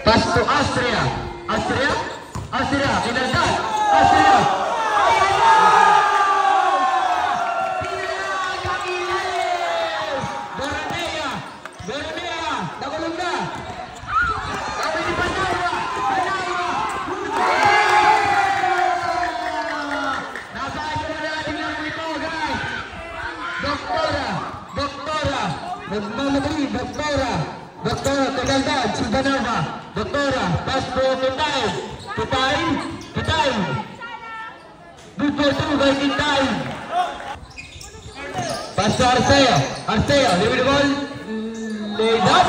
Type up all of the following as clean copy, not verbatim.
Pass to Austria. Austria, kinaldan. Austria. Boromea, nakulong na. Sabi ni Banawa. Nasaan ko na natin lang ito, guys. Doktora. Nagmamadali, Doktora, kinaldan, si Banawa. Doktora, pass to Kitay. Good for two by Kitay. Pass to Arcea, leave the ball. Laid up,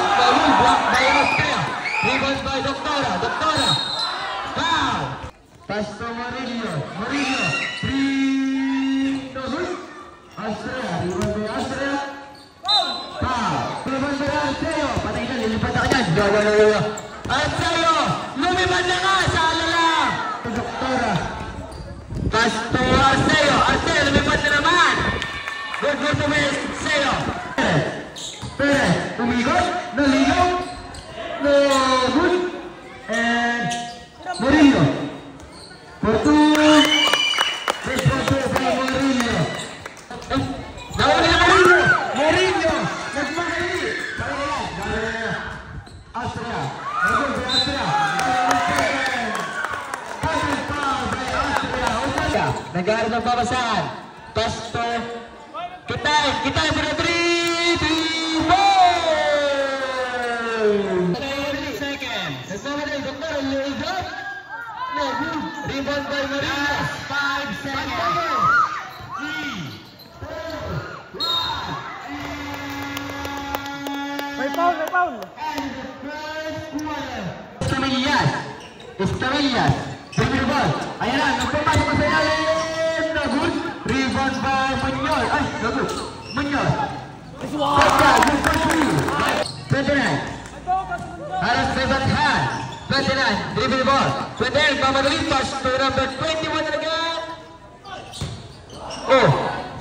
blocked by Arcea. Rebound by Doktora. Foul. Pass to Murillo. 3, no good. Arcea, rebound by Arcea. Foul. Rebound by Arcea. Patay na, lilipat na ka dyan. Arcea, lumipad na nga sa alala. Doktora. Pass to Arcea, lumipad na naman. Good to Arcea. Perez, umikot, naligaw, no good, and Murillo. For two, responsible by Murillo. Nawala na Murillo, nagmagali. Austria, nag-aaral ng babasahan. Pass to Kitay for the 3, 4! Second. Nagmamadali, Doktor, laid up. No good. Rebound by Murillo. 5 seconds. 3, 4, 1. May foul. And the first quarter. Escamillas. Premier ball. Ayan na, nagpapasok sa ilalim. No good. Rebound by Muñoz. Ay, no good. Muñoz. Good for 29. Haras by Bathan. 29. Dribble ball. 29. Mamadali. Pass to number 21 again. Oh,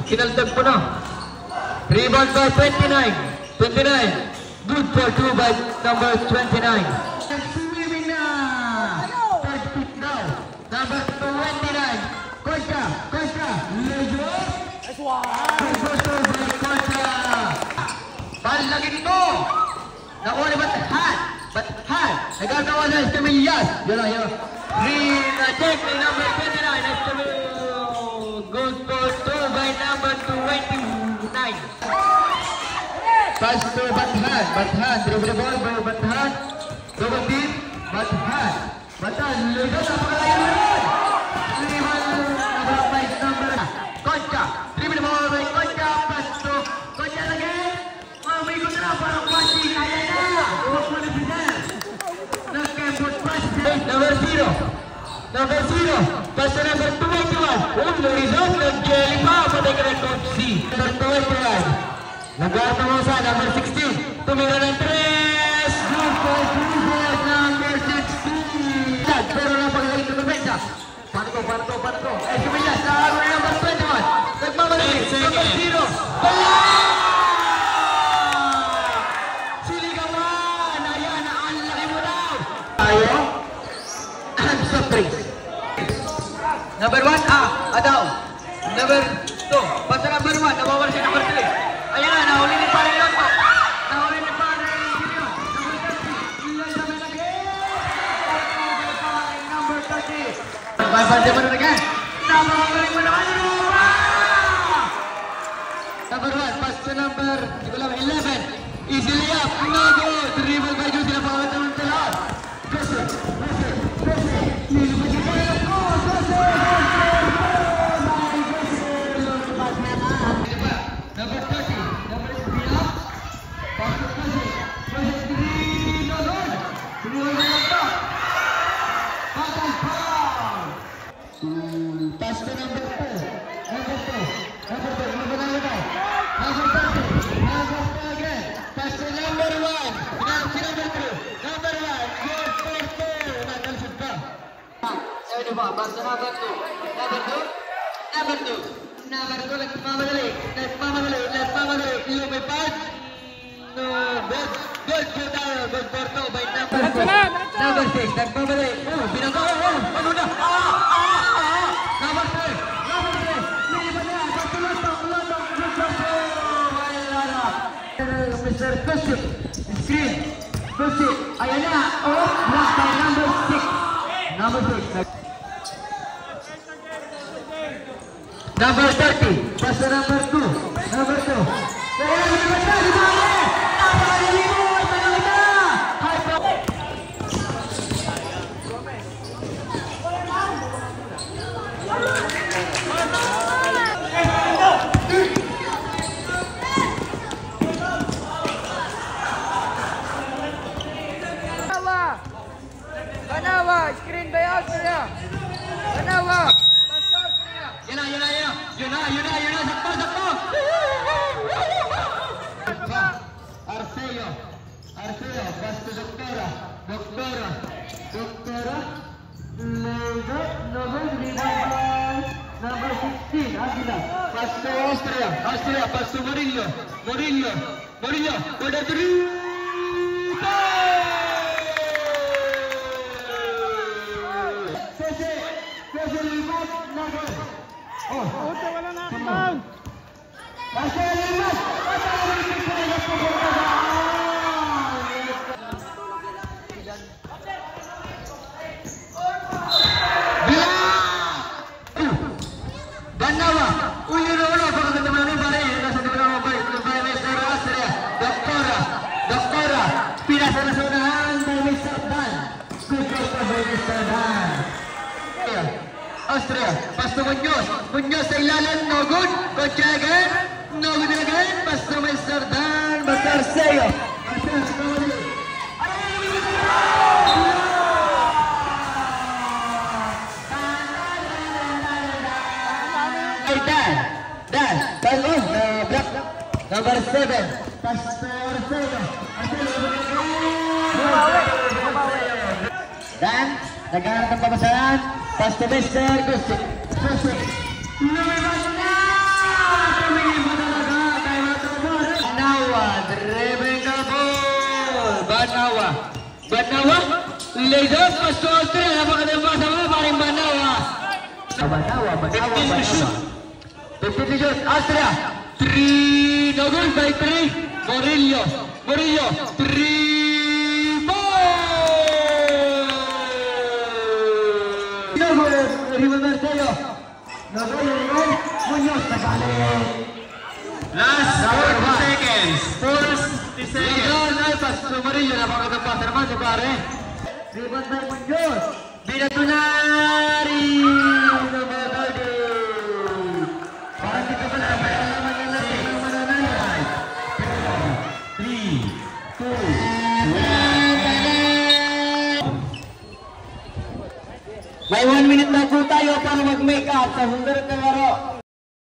kinaldag po na. Rebound by 29. Good for 2 by number 29. Swimming na. Third pick now. Number 29. Costa. Lejo. Good for 2 by Costa. Palagin mo. Nakuha ni Bathan. Nagagawa na Escamillas. Yun lang. Check ni number 29. Escamillas. Good for 2 by number 29. Pass to Bathan, dribble ball by Bathan. Double team, Bathan, legal, napakalayo na yun. Dribble by number Concha, dribble ball by Concha, pass to Concha again. May ko na, parang watching, kaya na. Huwag mo na pinal. Nagkembot pass. Number 0, pass to number 21. Lorizon, nag-jelly pa, patay ka ng coach C. Number 21. Nag-aarap mo sa number 16. Tumira ng 3. Good for 2 number 16. Pero napakagaling ng defensa. Paano ko? Escamillas, naaro na number 21. Nagmamadali. Number 0. Siligawan. Ayan, ang laki mo daw. Tayo. Stop 3. Number 1, Adaw. Number 2. Basta number 1. Nawawala siya number 3. Ayan na, nahuli ni Pare Loto. By Bandeman again. Number 1, pass to number 11. Easily up. No good. Dribble by Jose. Napakataon sa lahat. Jose. Number 30. Number 3 up. Pass to Jose. Jose 3. No good. Dribble by Jose. Pass and foul. Pass to number 4. Number 30 again. Pass to number 1. Number 2. Number 1. Good for 4. Nandang shoot pa. Pass to number 2. Number 2. Nagpamadali. Lumipad. No. Good for tayo. Good for 2. By number 6. Nagpamadali. Pinagawa. Ano na? Number 3. Mr. Kusik, screen, Kusik, ayan na, block by number 6. Number 30, pass to number 2. Kaya lipat na, libali! Napakalilimot, malaki na! High block! Banawa, screen by Austria. Banawa. Yun na, sakto. Arceo, pass to Doctora. Number 16, Aguila. Pass to Austria, pass to Murillo. Order 3. Puta, wala na akong. Banawa, ulo, pagkakita mo namin pare, nasa naman ang mabalik, Mr. Austria, Doctora, pinasa na sa unahan by Mr. Dan. Good job by Mr. Dan. Austria, pass to Muñoz sa ilalim, no good. Concha again, no good again. Pass to Mr. Dan, Arceo. Dan, block. Number 7, pass to Arceo. Dan, naghahanap ng papasaran. Pass to Mr. Kusik. Lumibad na! Banawa, dribbling the ball. Banawa. Lays up, pass to Austria. Napakadang pasa mo, paring Banawa. 15 to shoot. Austria. 3, no goal by 3. Murillo. 3, ball! No goal, Rival Marcelo. No goal, Muñoz nagalit. Last 40 seconds. 40 seconds. No, pass to Murillo. Napakadang pasa naman si pare. Rival by Muñoz. Binatunari. Parang dito pa na naman na natin ang mananay. 3, 2, 1. May 1 minute na po tayo para mag-make up sa sunod na laro.